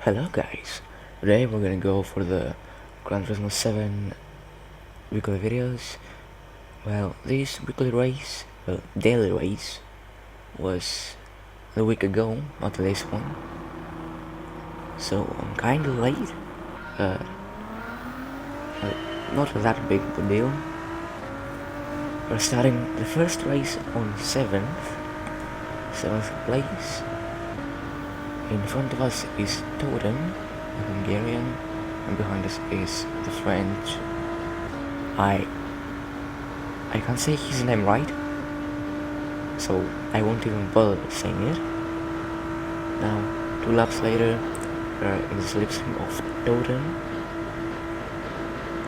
Hello guys, today we're gonna go for the Gran Turismo 7 weekly videos. Well, this weekly race, daily race, was a week ago, not this one. So I'm kinda late, uh, not that big of a deal. We're starting the first race on 7th place. In front of us is Totem, a Hungarian, and behind us is the French. I can't say his name right, so I won't even bother saying it. Now, 2 laps later, we're in the slipstream of Totem,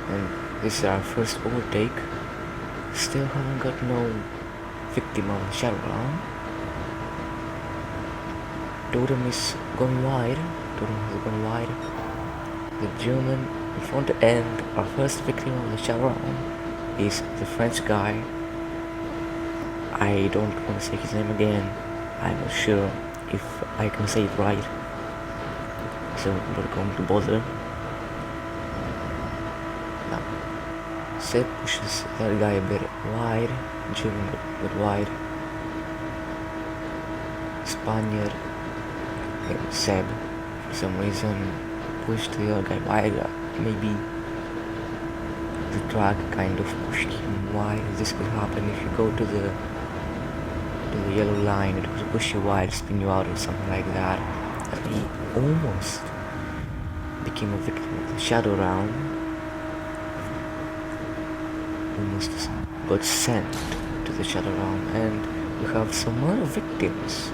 and this is our first overtake. Still haven't got no victim on the shadow round. Totem is going wide. Totem has gone wide. The German in front, and our first victim of the shadow round is the French guy. I don't want to say his name again. I'm not sure if I can say it right, so I'm not going to bother. Now, Seb pushes that guy a bit wide. German got wide. Spaniard and Seb, for some reason, pushed the other guy wide. Maybe the track kind of pushed him wide. This could happen if you go to the yellow line. It will push you wide, spin you out, or something like that. And he almost became a victim of the shadow round. Almost got sent to the shadow round, and we have some other victims.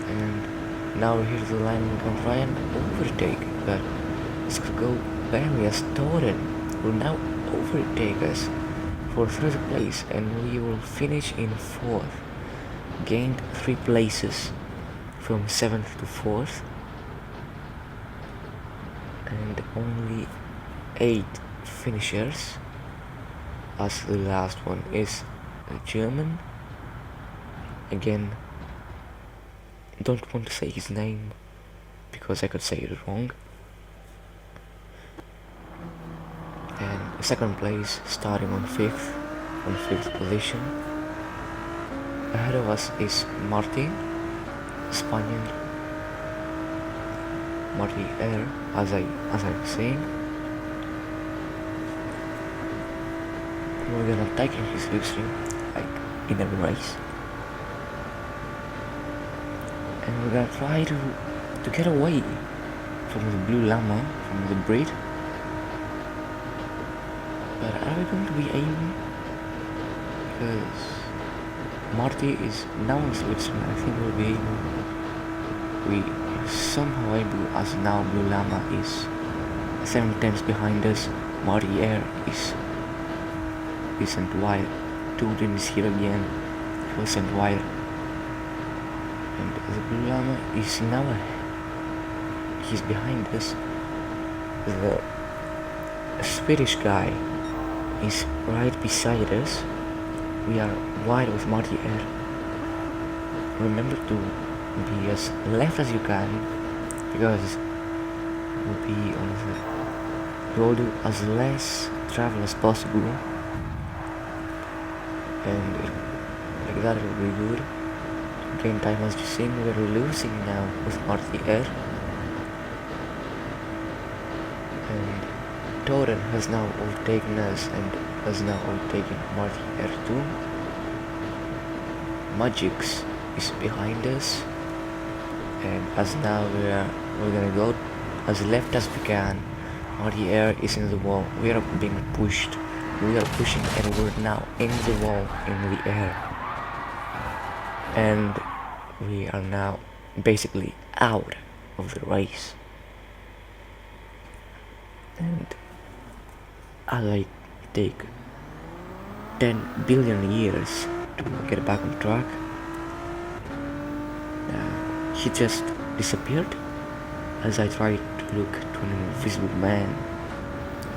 And now we're here to the line and we can try and overtake, but this could go badly as Toren will now overtake us for 3rd place, and we will finish in 4th. Gained 3 places from 7th to 4th, and only 8 finishers, as the last one is a German. Again, don't want to say his name because I could say it wrong. And 2nd place, starting on 5th position. Ahead of us is Marty, Spaniard, Marty Air, as I was saying. We're gonna take his slipstream, like in every race, and we're gonna try to get away from the blue llama, from the breed. But are we going to be able? Because Marty is now on slipstream. I think we'll be able. We are somehow able, as now blue llama is 7 tenths behind us. Marty Air isn't wide. Tudin is here again. He wasn't wide. And the blue llama is now he's behind us. The Swedish guy is right beside us. We are wide with Marty Air. Remember to be as left as you can, because we'll do as less travel as possible, and like that it will be good. Gain time, as you seen, we're losing now with Marty Air, and Toren has now overtaken us and has now overtaken Marty Air too. Magix is behind us, and as now we're gonna go as left as we can. Marty Air is in the wall. We are being pushed. We are pushing, and we're now in the wall, in the air, and we are now basically out of the race. And as I take 10 billion years to get back on track, he just disappeared as I tried to look to an invisible man,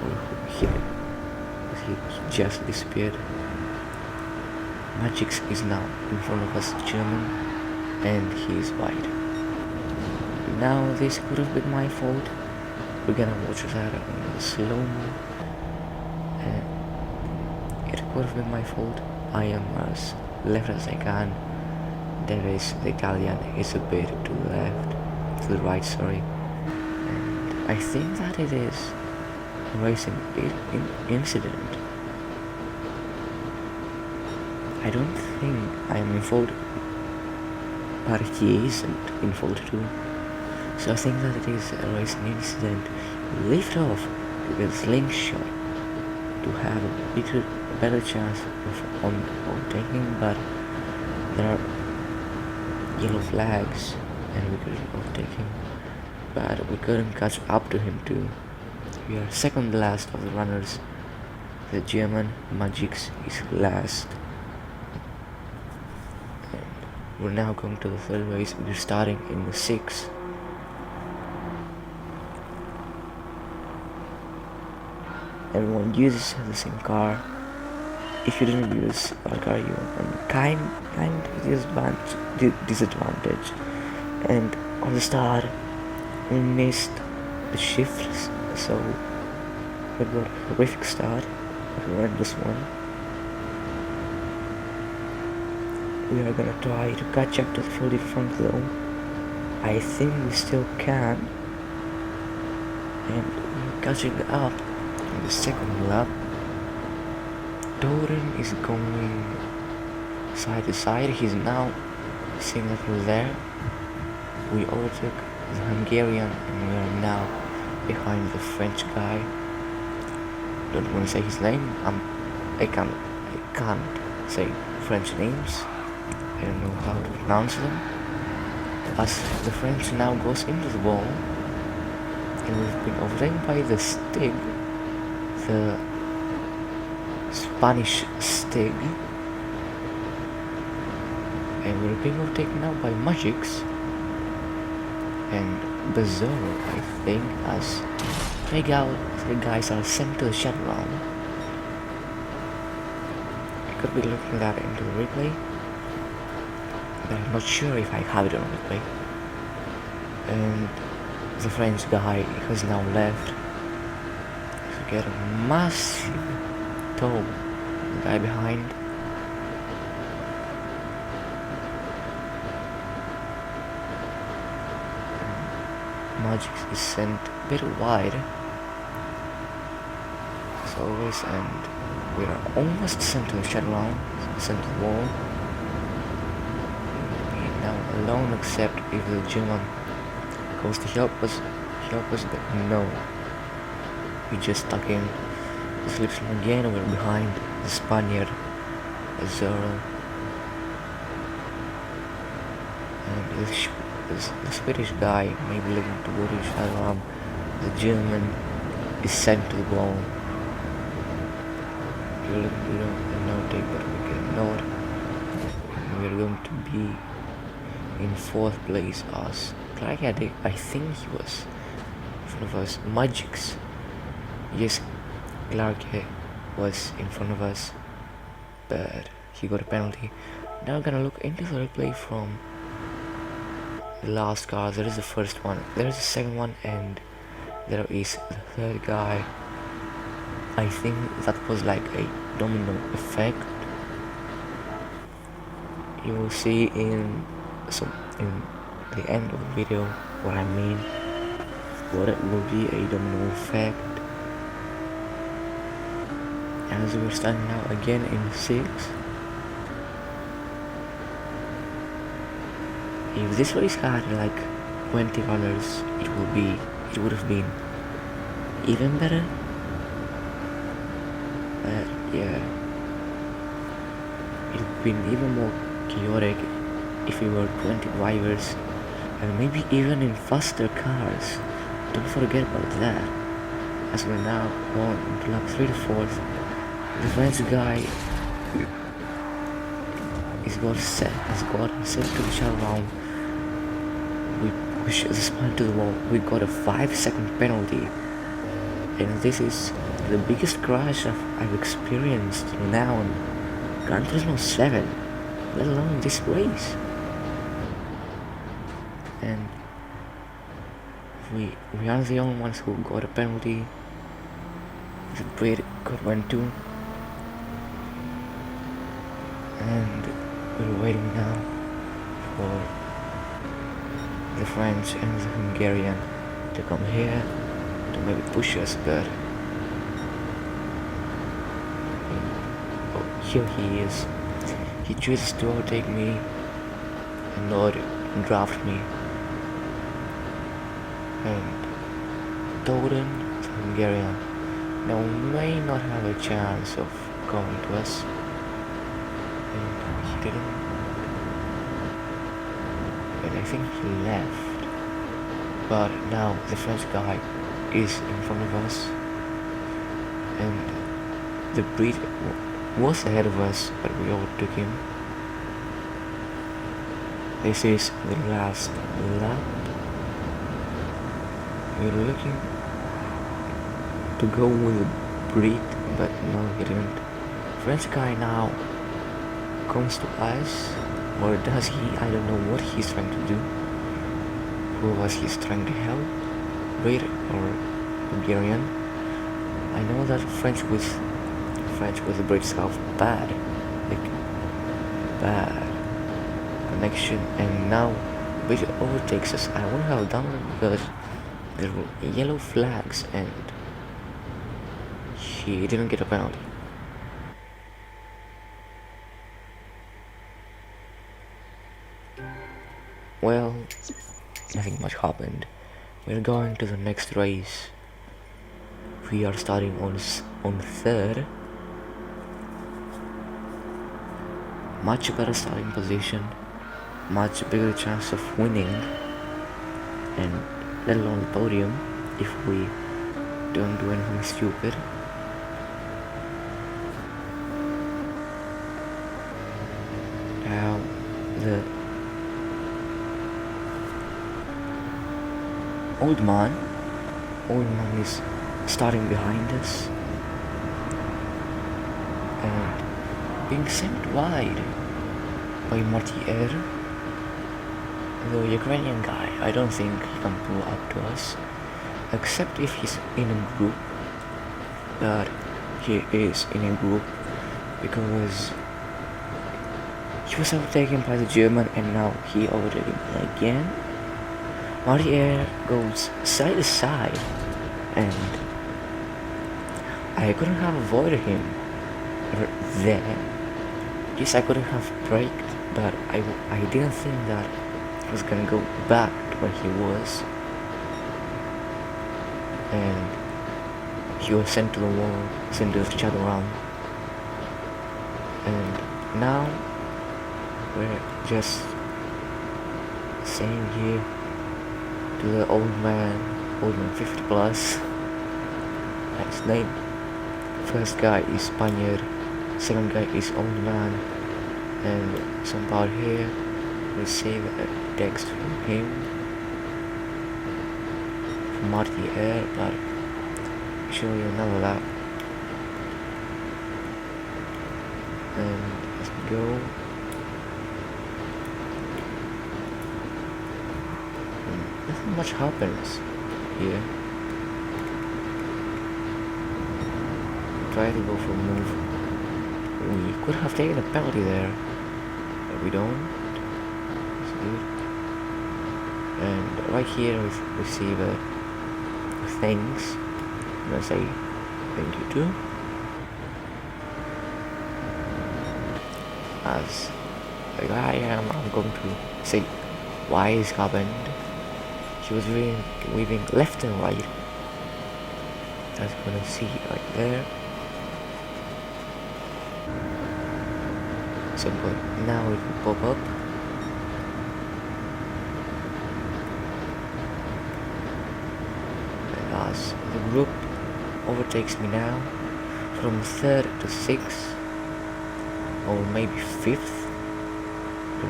or he just disappeared. Magix is now in front of us, German, and he is wide. now this could have been my fault. We're gonna watch that on the slow-mo. It could have been my fault. I am as left as I can. There is the Italian is a bit to the left, to the right, sorry. And I think that it is a racing incident. I don't think I am in fault, but he isn't in fault too. So I think that it is a racing incident. Lift off with a slingshot to have a better chance of overtaking, but there are yellow flags and we could overtake him, but we couldn't catch up to him too. We are second last of the runners. The German Magix is last. And we're now going to the third race. We're starting in the 6th. Everyone uses the same car. If you didn't use our car, you are on kind disadvantage. And on the start, we missed the shifts, so we got a horrific start. We won this one. We are gonna try to catch up to the field in front though. I think we still can. And we're catching up in the second lap. Doran is going side to side. He's now seeing that we're there. We overtook the Hungarian and we are now behind the French guy. Don't want to say his name. I can't say French names. I don't know how to pronounce them. As the French now goes into the wall, and we've been overtaken by the Stig, the Spanish Stig, and we're being overtaken now by Magix and Bizarro, I think, as three guys are sent to the shuttle round. I could be looking that into the replay, but I'm not sure if I have it on replay. And the French guy has now left. So get a massive toe, the guy behind. Magix is sent a bit wide as always, and we are almost sent to the shuttle round, sent to the wall. We are now alone except if the German goes to help us, but no. We just stuck in the slipstream again, and we're behind the Spaniard, Azaro. And the Swedish guy may be looking to go to his alarm. The German is sent to the wall. We're looking to no take, but we get ignored. We're going to be in 4th place as Clark. I think he was in front of us. Magix. Yes, Clark was in front of us, but he got a penalty. Now we're gonna look into the replay from the last car. There is the first one, there is the second one, and there is the third guy. I think that was like a domino effect. You will see in the end of the video what I mean. What it will be a domino effect. As we're starting now again in 6th. If this race had like 20 runners, it would have been even better. But yeah, it would have been even more chaotic if we were 20 drivers and maybe even in faster cars. Don't forget about that. As we're now going into lap 3 to 4th, the French guy has got set to the shuttle round. We push the spine to the wall. We got a 5-second penalty, and this is the biggest crash I've experienced now on Gran Turismo 7, let alone this race. And we aren't the only ones who got a penalty. The Brit got one too. And we're waiting now for the French and the Hungarian to come here to maybe push us, but here he is. He chooses to overtake me and not draft me. And Doden, the Hungarian, now may not have a chance of coming to us. And he didn't. And I think he left. But now the French guy is in front of us. And the Brit was ahead of us, but we overtook him. This is the last lap. We're looking to go with the Brit, but no, he didn't. French guy now comes to us, or does he? I don't know what he's trying to do. Who was he trying to help? Brit or Bulgarian? I know that French with the Brits have bad connection, and now Brit overtakes us. I wouldn't have done it because there were yellow flags and he didn't get a penalty. Well, nothing much happened. We're going to the next race. We are starting on third. Much better starting position, much bigger chance of winning, and let alone the podium if we don't do anything stupid. Now the old man is starting behind us and being sent wide by Martier. The Ukrainian guy, I don't think he can pull up to us, except if he's in a group. But he is in a group because he was overtaken by the German and now he overtaken again. Martier goes side to side and I couldn't have avoided him there. Yes, I couldn't have braked, but I didn't think that he was gonna go back to where he was. And he was sent to the wall, sent to the shadow realm. And now we're just saying here to the old man 50 plus. That's his name. First guy is Spaniard, second guy is old man, and some part here receive a text from him, from Martier, but I'll show you another lap. And let's go. And nothing much happens here. Try to go for a move. We could have taken a penalty there, but we don't. It's good. And right here we see the things. I'm gonna say thank you too. As the guy I'm going to say why it's happened. She was weaving left and right. As you're gonna see right there. So now it will pop up. And as the group overtakes me now from 3rd to 6th or maybe 5th.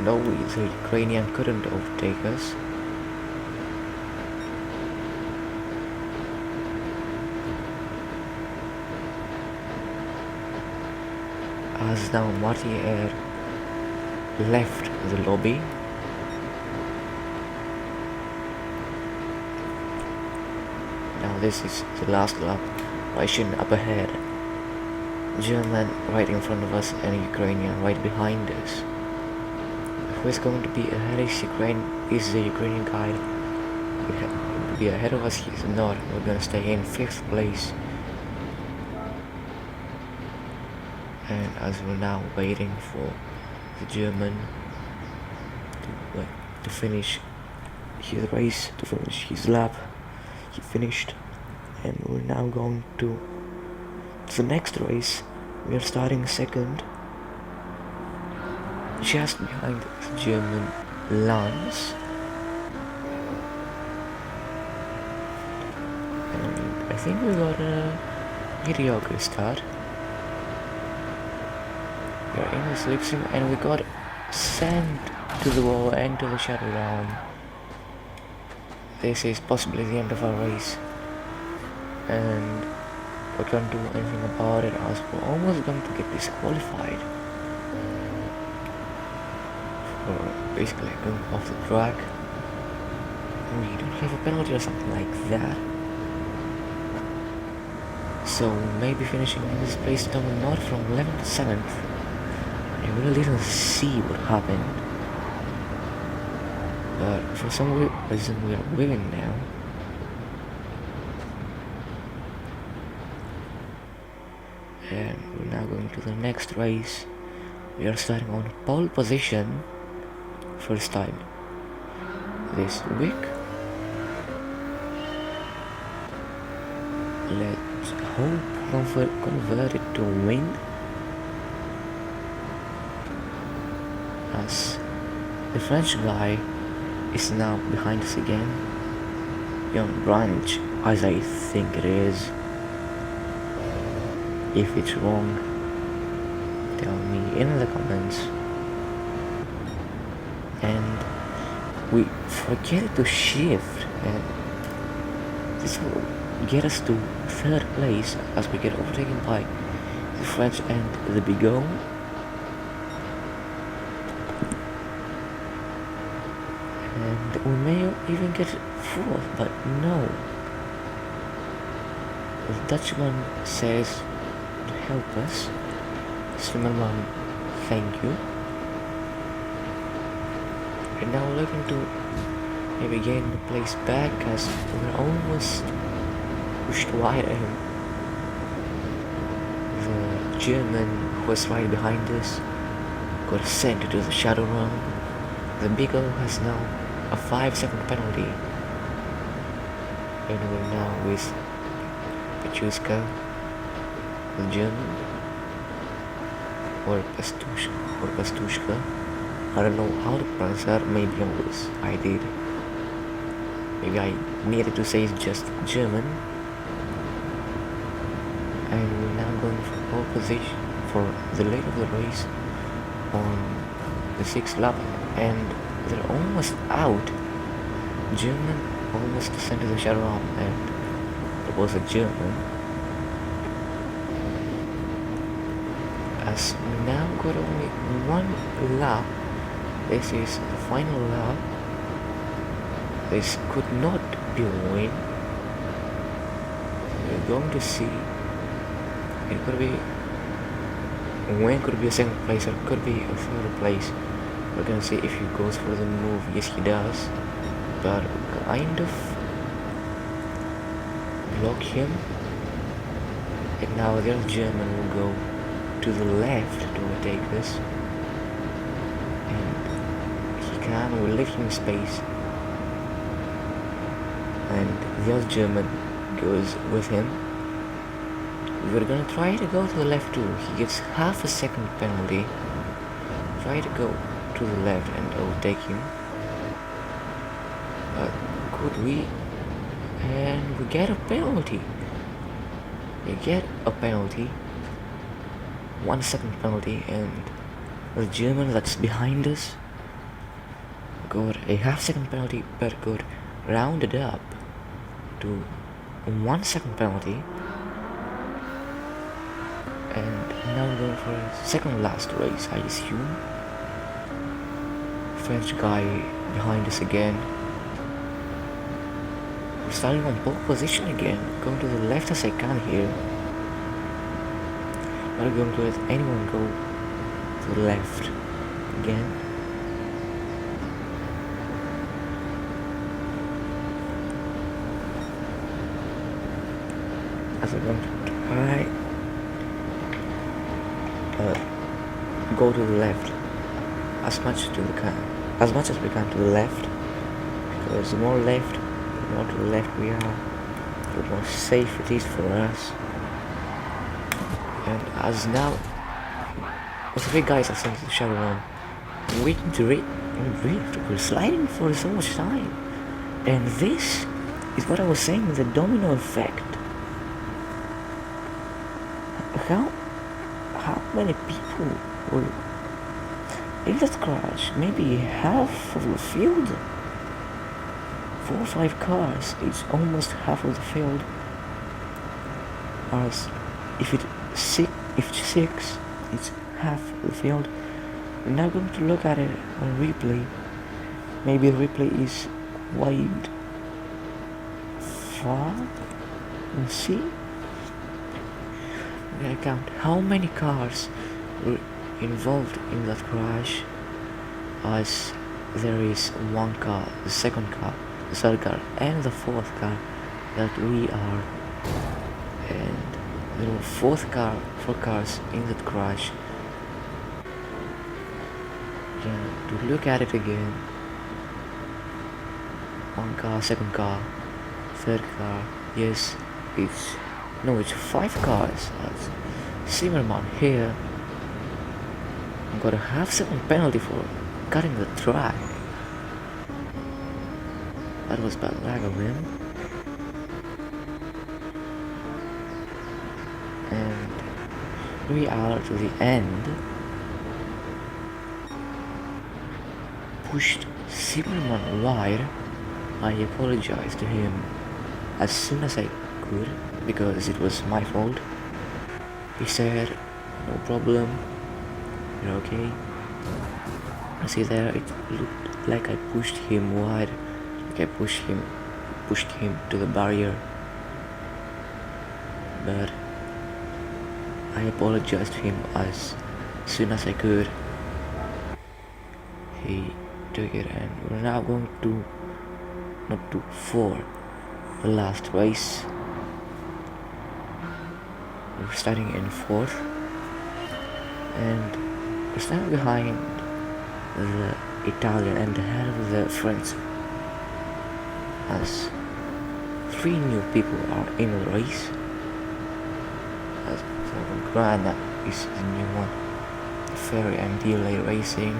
No, the Ukrainian couldn't overtake us. As now Martier left the lobby now this is the last lap. Russian up ahead, German right in front of us, and Ukrainian right behind us. Who is going to be ahead is the Ukrainian guy. To be ahead of us, he's not. We're gonna stay in 5th place. And as we're now waiting for the German to finish his race, to finish his lap, he finished, and we're now going to the next race. We are starting second, just behind the German Lance. And I think we got a mediocre start. We are in the slipstream and we got sent to the wall and to the shadow realm. This is possibly the end of our race, and we can't do anything about it as we're almost going to get disqualified for basically going off the track. We don't have a penalty or something like that, so maybe finishing in this place number not from 11th to 7th. I really didn't see what happened, but for some reason we are winning now. And we're now going to the next race. We are starting on pole position first time this week. Let's hope convert it to win, as the French guy is now behind us again. Young Branch, as I think it is. If it's wrong, tell me in the comments. And we forget to shift, and this will get us to 3rd place as we get overtaken by the French and the Bigot. And we may even get 4th, but no. The Dutchman says to help us. Slimmerman, thank you. And now we're looking to maybe gain the place back, as we're almost pushed wide of him. The German who was right behind us got sent to the shadow realm. The Bigot has now a 5-second penalty, and we're now with Pachuska, the German, or Pastushka. I don't know how to pronounce that. Maybe I did. Maybe I needed to say it's just German. And we're now going for pole position for the late of the race on the 6th lap, and they're almost out. German almost sent to the shadow realm, and it was a German. As we now got only 1 lap. This is the final lap. This could not be a win. We're going to see. It could be a win, could be a 2nd place, or it could be a 3rd place. We're gonna see if he goes for the move. Yes, he does, but kind of block him. And now the other German will go to the left to overtake us, and he can. We're leaving space, and the other German goes with him. We're gonna try to go to the left too. He gets half a second penalty. Try to go to the left and overtake him. But could we? And we get a penalty. We get a penalty. 1 second penalty, and the German that's behind us got a half-second penalty, but got rounded up to 1 second penalty. And now we're going for a second last race, I assume. French guy behind us again. starting on pole position again, going to the left as I can here. Not going to let anyone go to the left again. As I'm going to try go to the left as much as we can to the left, because the more to the left we are, the more safe it is for us. And as now, the three guys are sent to the shadow one, waiting to read. We're sliding for so much time, and this is what I was saying, the domino effect. How many people were in that crash? Maybe half of the field. 4 or 5 cars. It's almost half of the field. As if it's 6, it's half the field. We're now going to look at it on replay. Maybe the replay is wide far. Let's see. I'm gonna count how many cars were involved in that crash, as there is one car, the second car, the third car, and the fourth car that we are, and there were four cars in that crash. To look at it again, one car, second car, third car, yes, it's 5 cars. That's Zimmerman here. I'm gonna have some penalty for cutting the track. That was bad lag of him. And we are to the end. Pushed Zimmerman wide. I apologized to him as soon as I could, because it was my fault. He said, no problem, you're okay. I see there, it looked like I pushed him wide, like I pushed him to the barrier. But I apologized to him as soon as I could. He took it, and we're now going to for the last race. We're starting in 4th, and we're standing behind the Italian and ahead of the French, as 3 new people are in the race. As Grana is the new one, Ferry and Delay Racing.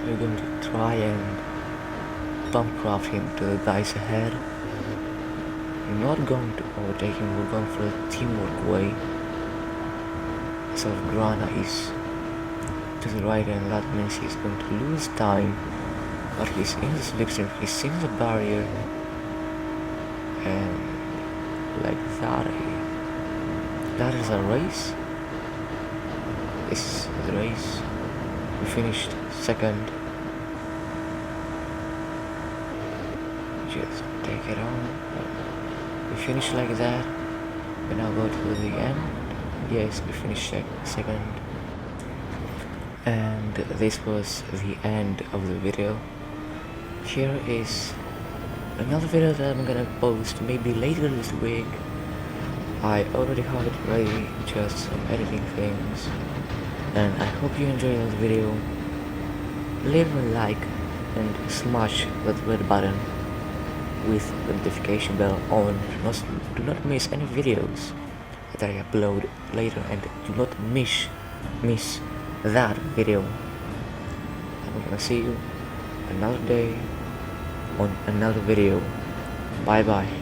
We're going to try and bump craft him to the guys ahead. We're not going to overtake him, we're going for the teamwork way. So if Grana is to the right, and that means he's going to lose time, but he's in the slipstream, he's in the barrier, and like that is a race. This is the race. We finished 2nd. Just take it on. We finished like that. We now go to the end. Yes, we finished 2nd. And this was the end of the video. Here is another video that I'm gonna post maybe later this week. I already have it ready, just some editing things. And I hope you enjoyed this video. Leave a like and smash that red button with the notification bell on. Do not miss any videos that I upload later, and do not miss that video. I'm gonna see you another day on another video. Bye bye.